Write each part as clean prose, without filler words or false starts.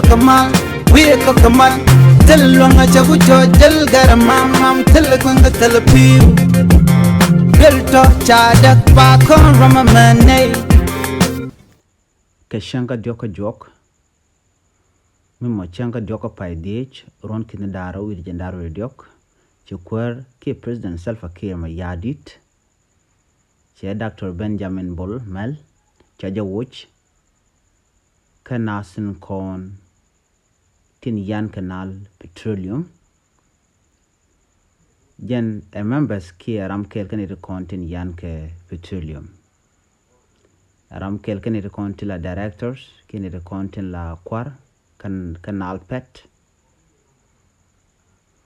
kamal we kamal telwanga chabu jojal garamam mam telkwanga telpiu belto chadak pa kon ramamane Keshanga dioka jok mimo changa dioka paidich ron kinidara wirjendaro diok ci kuäär ki president thälpakëër ma yadit ci Dr. Benjamin Bol mel ci jawuch kanasin kon tin yan kanal petroleum jen members ki ram kel kanit kon tin yan ke petroleum ram kel kanit kon tin la directors kinit kon tin la kuäär kan kanal pet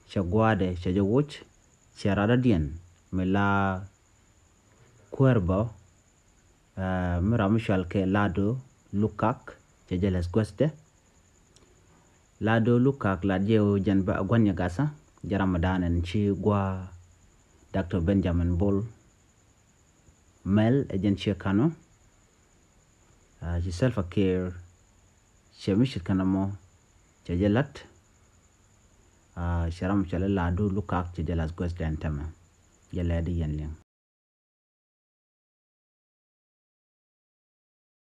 Chaguade Chajawuch Charadadian Mela Kuerbo Miramishal ke Lado Lukak Chajeles Gweste Lado Lukak Ladjeo Janba Gwanya Gasa Jaramadan and Chi Gwa Dr. Benjamin Bol Mel Agent Kano thälpakëër Chemishit Kanamo Chajelat sharam chala ladu lukak ci delas gwes dentama yeledi yenling